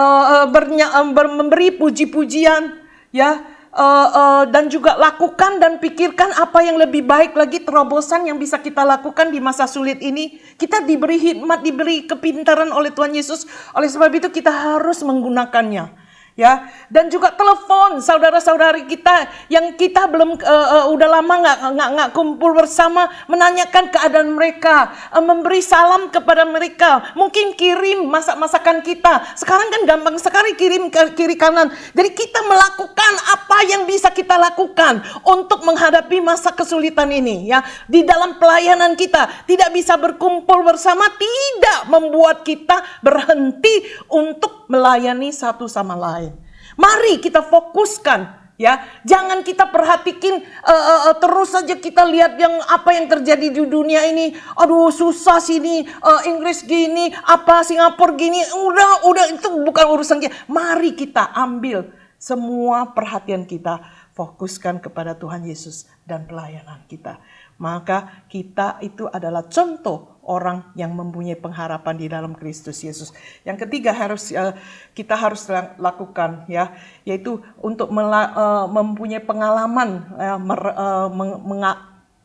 memberi puji-pujian, ya, dan juga lakukan dan pikirkan apa yang lebih baik lagi, terobosan yang bisa kita lakukan di masa sulit ini. Kita diberi hikmat, diberi kepintaran oleh Tuhan Yesus. Oleh sebab itu kita harus menggunakannya. Ya, dan juga telepon saudara-saudari kita yang kita belum udah lama nggak kumpul bersama, menanyakan keadaan mereka, memberi salam kepada mereka, mungkin kirim masak-masakan kita. Sekarang kan gampang sekali kirim ke kiri kanan. Jadi kita melakukan apa yang bisa kita lakukan untuk menghadapi masa kesulitan ini. Ya, di dalam pelayanan kita tidak bisa berkumpul bersama, tidak membuat kita berhenti untuk melayani satu sama lain. Mari kita fokuskan. Ya, jangan kita perhatikan terus saja kita lihat yang apa yang terjadi di dunia ini. Aduh, susah sini, Inggris gini, apa Singapura gini. Udah itu bukan urusan kita. Mari kita ambil semua perhatian kita, fokuskan kepada Tuhan Yesus dan pelayanan kita. Maka kita itu adalah contoh orang yang mempunyai pengharapan di dalam Kristus Yesus. Yang ketiga kita harus lakukan, ya, yaitu untuk mempunyai pengalaman,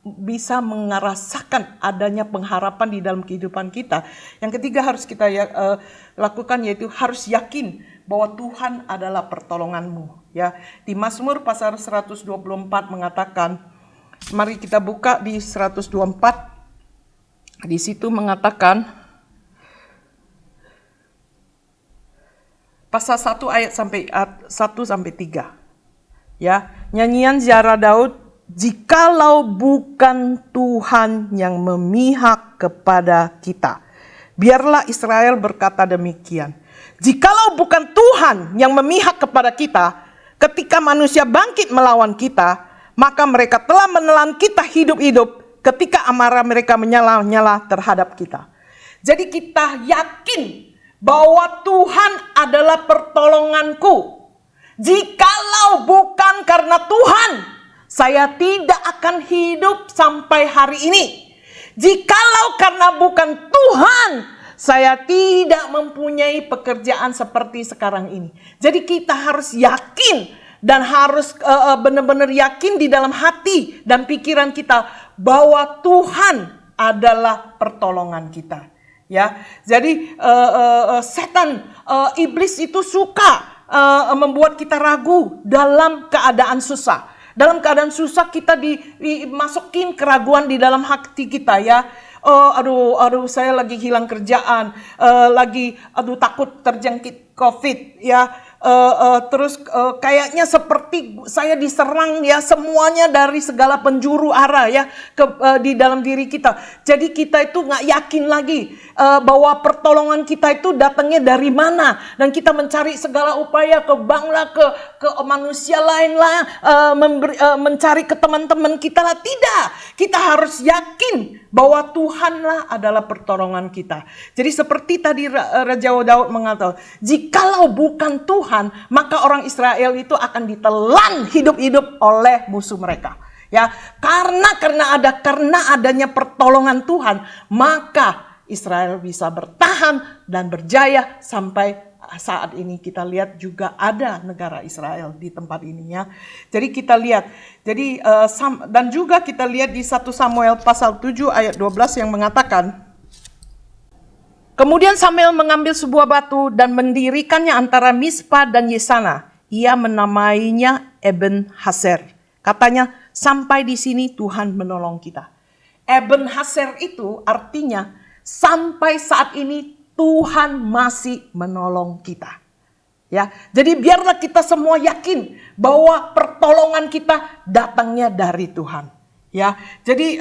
bisa merasakan adanya pengharapan di dalam kehidupan kita. Yang ketiga harus kita lakukan, yaitu harus yakin bahwa Tuhan adalah pertolonganmu. Ya, di Mazmur pasal 124 mengatakan, mari kita buka di 124. Di situ mengatakan pasal 1 ayat 1 sampai 3. Ya, nyanyian ziarah Daud, jikalau bukan Tuhan yang memihak kepada kita. Biarlah Israel berkata demikian. Jikalau bukan Tuhan yang memihak kepada kita, ketika manusia bangkit melawan kita, maka mereka telah menelan kita hidup-hidup ketika amarah mereka menyala-nyala terhadap kita. Jadi kita yakin bahwa Tuhan adalah pertolonganku. Jikalau bukan karena Tuhan, saya tidak akan hidup sampai hari ini. Jikalau karena bukan Tuhan, saya tidak mempunyai pekerjaan seperti sekarang ini. Jadi kita harus yakin dan harus benar-benar yakin di dalam hati dan pikiran kita bahwa Tuhan adalah pertolongan kita. Ya, jadi setan, iblis itu suka membuat kita ragu dalam keadaan susah. Dalam keadaan susah kita dimasukin keraguan di dalam hati kita, ya. Aduh, saya lagi hilang kerjaan, takut terjangkit COVID, ya. Terus kayaknya seperti saya diserang, ya, semuanya dari segala penjuru arah, ya, di dalam diri kita. Jadi kita itu nggak yakin lagi bahwa pertolongan kita itu datangnya dari mana, dan kita mencari segala upaya ke bank lah, ke manusia lain lah, mencari ke teman-teman kita lah. Tidak, kita harus yakin bahwa Tuhanlah adalah pertolongan kita. Jadi seperti tadi Raja Daud mengatakan, jikalau bukan Tuhan, maka orang Israel itu akan ditelan hidup-hidup oleh musuh mereka. Ya, karena adanya pertolongan Tuhan, maka Israel bisa bertahan dan berjaya sampai saat ini. Kita lihat juga ada negara Israel di tempat ini, ya. Jadi kita lihat, dan juga kita lihat di 1 Samuel pasal 7 ayat 12 yang mengatakan, kemudian Samuel mengambil sebuah batu dan mendirikannya antara Mispa dan Yesana. Ia menamainya Eben Haser. Katanya, sampai di sini Tuhan menolong kita. Eben Haser itu artinya sampai saat ini Tuhan masih menolong kita. Ya, jadi biarlah kita semua yakin bahwa pertolongan kita datangnya dari Tuhan. Ya, jadi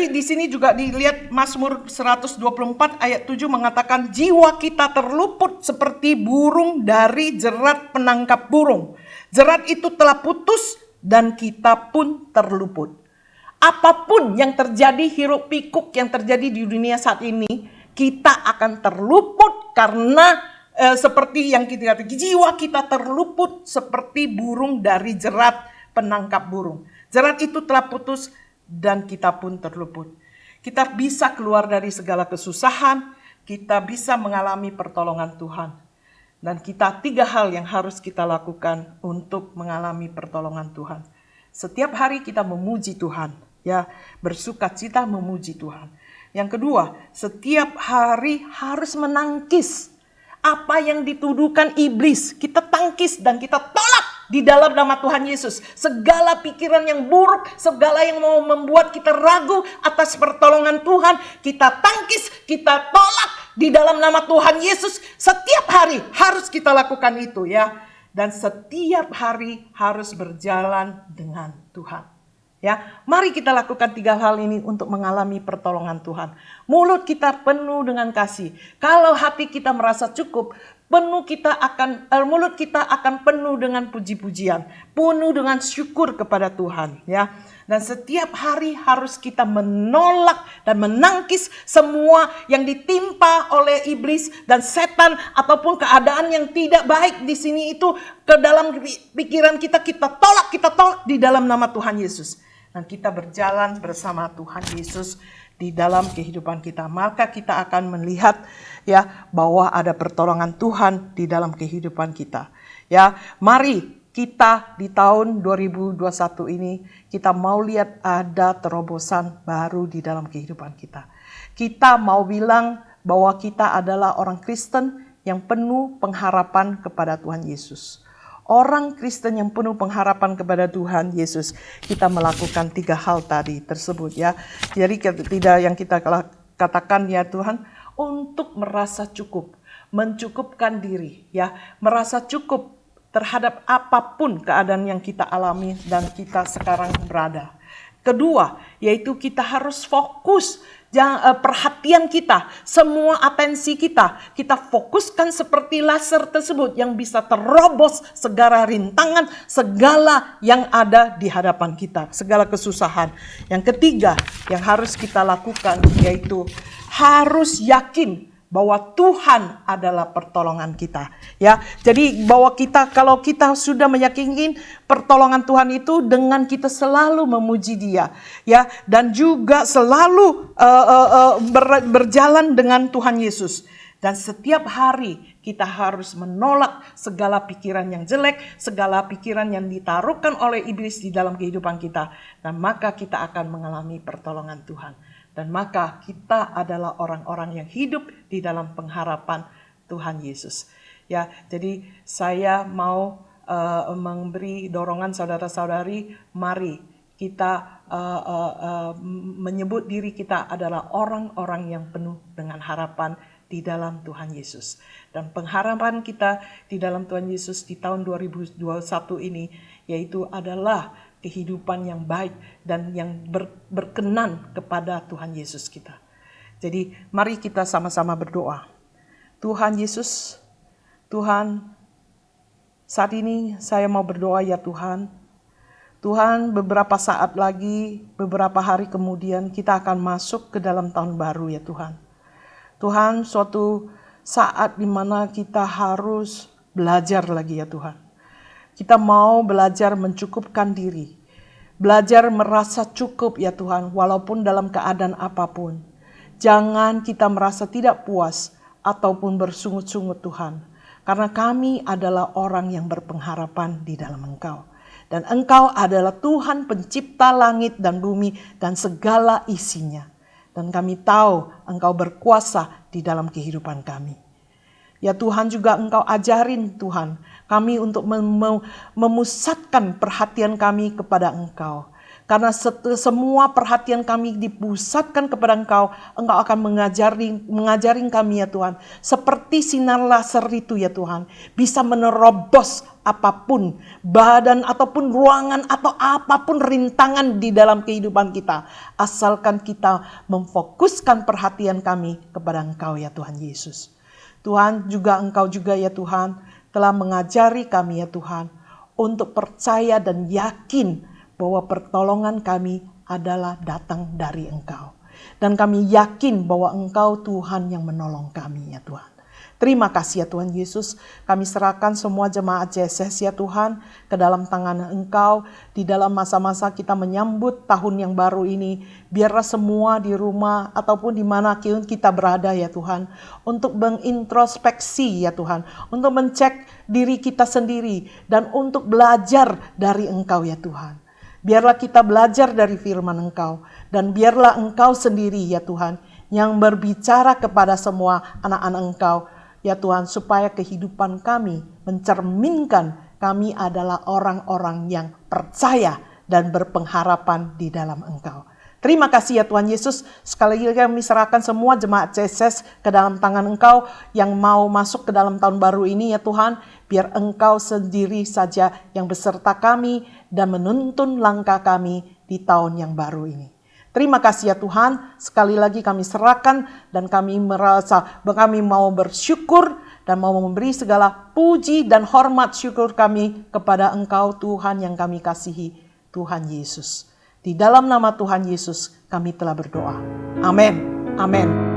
di sini juga dilihat Mazmur 124 ayat 7 mengatakan, jiwa kita terluput seperti burung dari jerat penangkap burung. Jerat itu telah putus dan kita pun terluput. Apapun yang terjadi, hiruk pikuk yang terjadi di dunia saat ini, kita akan terluput karena seperti yang kita katakan, jiwa kita terluput seperti burung dari jerat penangkap burung. Jerat itu telah putus dan kita pun terluput. Kita bisa keluar dari segala kesusahan, kita bisa mengalami pertolongan Tuhan. Dan 3 hal yang harus kita lakukan untuk mengalami pertolongan Tuhan. Setiap hari kita memuji Tuhan, ya, bersukacita memuji Tuhan. Yang kedua, setiap hari harus menangkis apa yang dituduhkan iblis. Kita tangkis dan kita tolak di dalam nama Tuhan Yesus. Segala pikiran yang buruk, segala yang mau membuat kita ragu atas pertolongan Tuhan, kita tangkis, kita tolak di dalam nama Tuhan Yesus. Setiap hari harus kita lakukan itu, ya. Dan setiap hari harus berjalan dengan Tuhan. Ya, mari kita lakukan 3 hal ini untuk mengalami pertolongan Tuhan. Mulut kita penuh dengan kasih. Kalau hati kita merasa cukup, mulut kita akan penuh dengan puji-pujian, penuh dengan syukur kepada Tuhan, ya. Dan setiap hari harus kita menolak dan menangkis semua yang ditimpa oleh iblis dan setan ataupun keadaan yang tidak baik di sini itu ke dalam pikiran kita tolak di dalam nama Tuhan Yesus. Dan kita berjalan bersama Tuhan Yesus di dalam kehidupan kita, maka kita akan melihat ya bahwa ada pertolongan Tuhan di dalam kehidupan kita. Ya, mari kita di tahun 2021 ini kita mau lihat ada terobosan baru di dalam kehidupan kita. Kita mau bilang bahwa kita adalah orang Kristen yang penuh pengharapan kepada Tuhan Yesus. Orang Kristen yang penuh pengharapan kepada Tuhan Yesus, kita melakukan 3 hal tadi tersebut ya. Jadi tidak yang kita katakan ya Tuhan, untuk merasa cukup, mencukupkan diri ya, merasa cukup terhadap apapun keadaan yang kita alami dan kita sekarang berada. Kedua, yaitu kita harus fokus perhatian kita, semua atensi kita fokuskan seperti laser tersebut yang bisa terobos segala rintangan, segala yang ada di hadapan kita, segala kesusahan. Yang ketiga yang harus kita lakukan yaitu harus yakin bahwa Tuhan adalah pertolongan kita, ya. Jadi bahwa kalau kita sudah meyakini pertolongan Tuhan itu dengan kita selalu memuji Dia, ya, dan juga selalu berjalan dengan Tuhan Yesus. Dan setiap hari kita harus menolak segala pikiran yang jelek, segala pikiran yang ditaruhkan oleh iblis di dalam kehidupan kita, dan maka kita akan mengalami pertolongan Tuhan. Dan maka kita adalah orang-orang yang hidup di dalam pengharapan Tuhan Yesus. Ya, jadi saya mau memberi dorongan saudara-saudari, mari kita menyebut diri kita adalah orang-orang yang penuh dengan harapan di dalam Tuhan Yesus. Dan pengharapan kita di dalam Tuhan Yesus di tahun 2021 ini yaitu adalah kehidupan yang baik dan yang berkenan kepada Tuhan Yesus kita. Jadi mari kita sama-sama berdoa. Tuhan Yesus, Tuhan, saat ini saya mau berdoa ya Tuhan. Tuhan, beberapa saat lagi, beberapa hari kemudian kita akan masuk ke dalam tahun baru ya Tuhan. Tuhan, suatu saat di mana kita harus belajar lagi ya Tuhan. Kita mau belajar mencukupkan diri. Belajar merasa cukup ya Tuhan, walaupun dalam keadaan apapun. Jangan kita merasa tidak puas ataupun bersungut-sungut Tuhan. Karena kami adalah orang yang berpengharapan di dalam Engkau. Dan Engkau adalah Tuhan pencipta langit dan bumi dan segala isinya. Dan kami tahu Engkau berkuasa di dalam kehidupan kami. Ya Tuhan, juga Engkau ajarin Tuhan kami untuk memusatkan perhatian kami kepada Engkau. Karena semua perhatian kami dipusatkan kepada Engkau, Engkau akan mengajarin kami ya Tuhan. Seperti sinar laser itu ya Tuhan, bisa menerobos apapun, badan ataupun ruangan atau apapun rintangan di dalam kehidupan kita. Asalkan kita memfokuskan perhatian kami kepada Engkau ya Tuhan Yesus. Tuhan, juga Engkau juga ya Tuhan telah mengajari kami ya Tuhan untuk percaya dan yakin bahwa pertolongan kami adalah datang dari Engkau. Dan kami yakin bahwa Engkau Tuhan yang menolong kami ya Tuhan. Terima kasih ya Tuhan Yesus. Kami serahkan semua jemaat JSS ya Tuhan ke dalam tangan Engkau. Di dalam masa-masa kita menyambut tahun yang baru ini. Biarlah semua di rumah ataupun di mana kita berada ya Tuhan. Untuk mengintrospeksi ya Tuhan. Untuk mencek diri kita sendiri. Dan untuk belajar dari Engkau ya Tuhan. Biarlah kita belajar dari firman Engkau. Dan biarlah Engkau sendiri ya Tuhan. Yang berbicara kepada semua anak-anak Engkau. Ya Tuhan, supaya kehidupan kami mencerminkan kami adalah orang-orang yang percaya dan berpengharapan di dalam Engkau. Terima kasih ya Tuhan Yesus. Sekali lagi kami serahkan semua jemaat JSS ke dalam tangan Engkau yang mau masuk ke dalam tahun baru ini ya Tuhan. Biar Engkau sendiri saja yang beserta kami dan menuntun langkah kami di tahun yang baru ini. Terima kasih ya Tuhan, sekali lagi kami serahkan dan kami merasa kami mau bersyukur dan mau memberi segala puji dan hormat syukur kami kepada Engkau Tuhan yang kami kasihi, Tuhan Yesus. Di dalam nama Tuhan Yesus kami telah berdoa. Amin. Amin.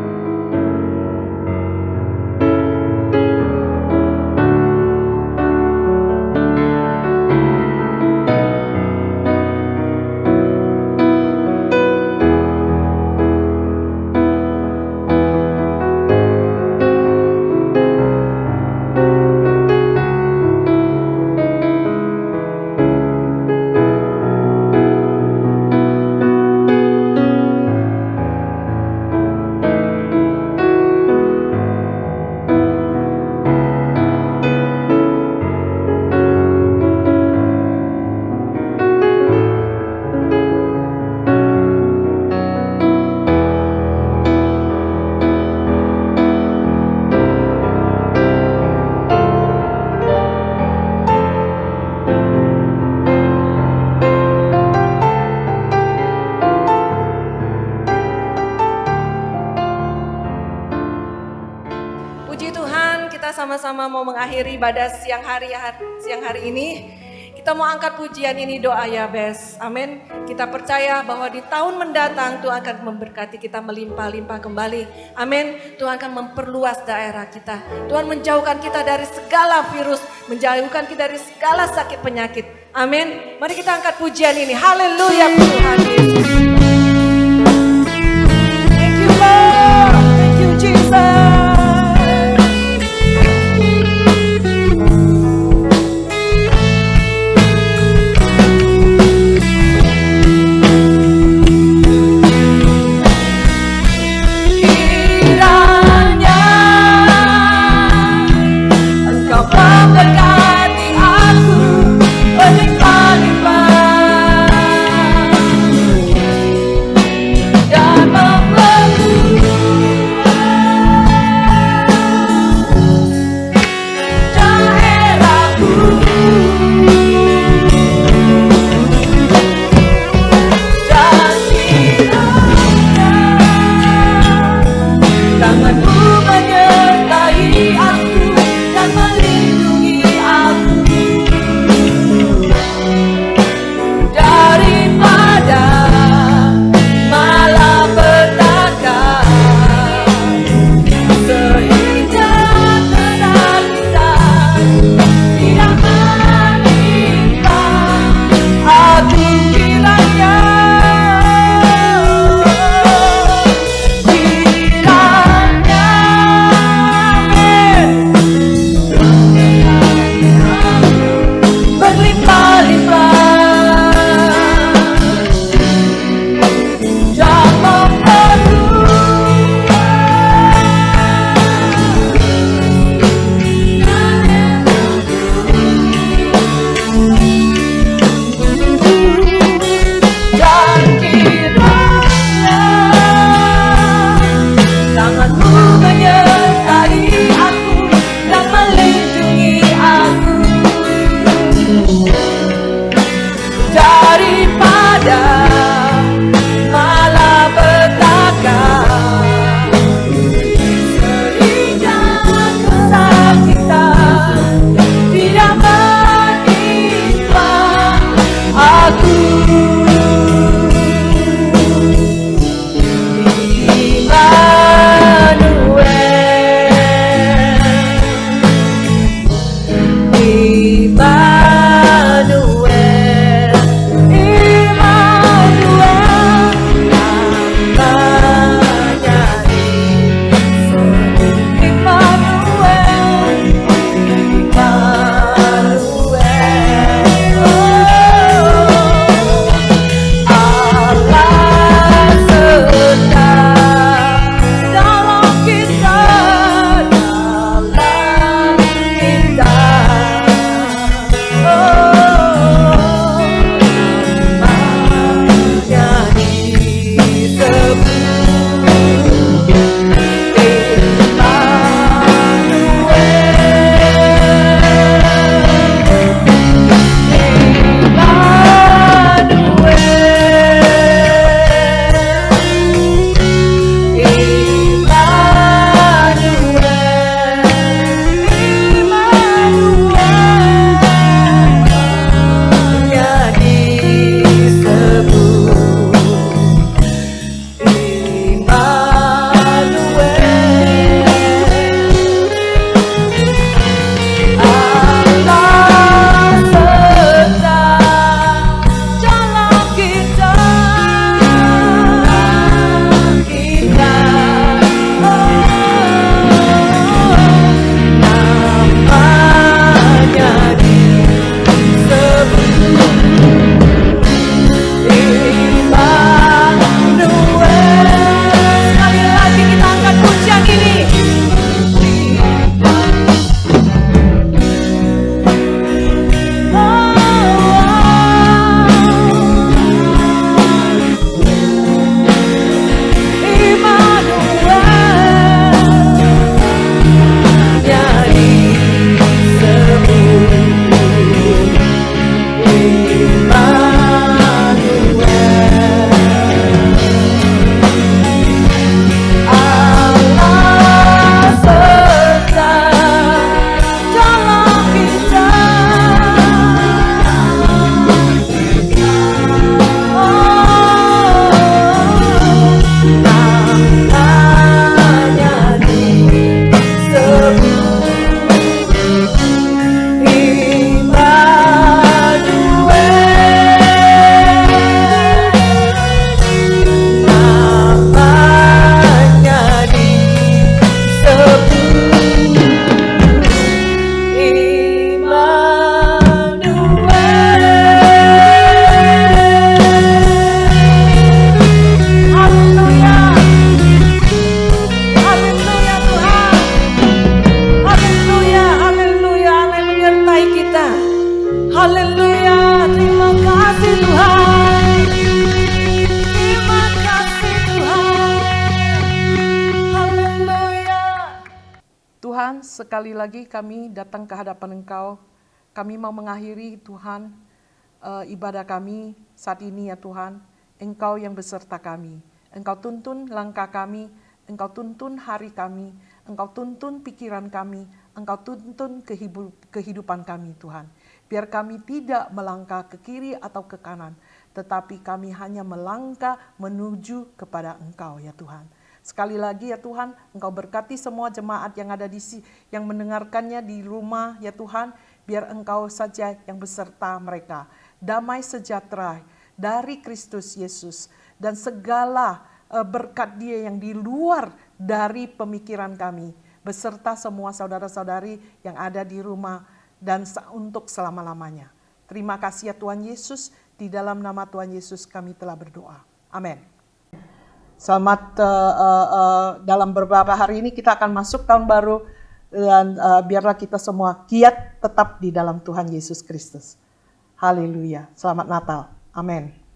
Puji Tuhan, kita sama-sama mau mengakhiri ibadah siang hari ini. Kita mau angkat pujian ini, doa ya Bes. Amin. Kita percaya bahwa di tahun mendatang Tuhan akan memberkati kita melimpah-limpah kembali. Amin. Tuhan akan memperluas daerah kita. Tuhan menjauhkan kita dari segala virus, menjauhkan kita dari segala sakit penyakit. Amin. Mari kita angkat pujian ini. Haleluya Tuhan Yesus. Thank you Lord. Thank you Jesus. Tanganmu menyertai aku dan melindungi sekali lagi kami datang ke hadapan Engkau. Kami mau mengakhiri Tuhan ibadah kami saat ini ya Tuhan. Engkau yang beserta kami. Engkau tuntun langkah kami. Engkau tuntun hari kami. Engkau tuntun pikiran kami. Engkau tuntun kehidupan kami Tuhan. Biar kami tidak melangkah ke kiri atau ke kanan. Tetapi kami hanya melangkah menuju kepada Engkau ya Tuhan. Sekali lagi ya Tuhan, Engkau berkati semua jemaat yang ada yang mendengarkannya di rumah ya Tuhan, biar Engkau saja yang beserta mereka. Damai sejahtera dari Kristus Yesus dan segala berkat Dia yang di luar dari pemikiran kami, beserta semua saudara-saudari yang ada di rumah dan untuk selama-lamanya. Terima kasih ya Tuhan Yesus, di dalam nama Tuhan Yesus kami telah berdoa. Amin. Selamat dalam beberapa hari ini kita akan masuk tahun baru dan biarlah kita semua giat tetap di dalam Tuhan Yesus Kristus. Haleluya. Selamat Natal. Amin.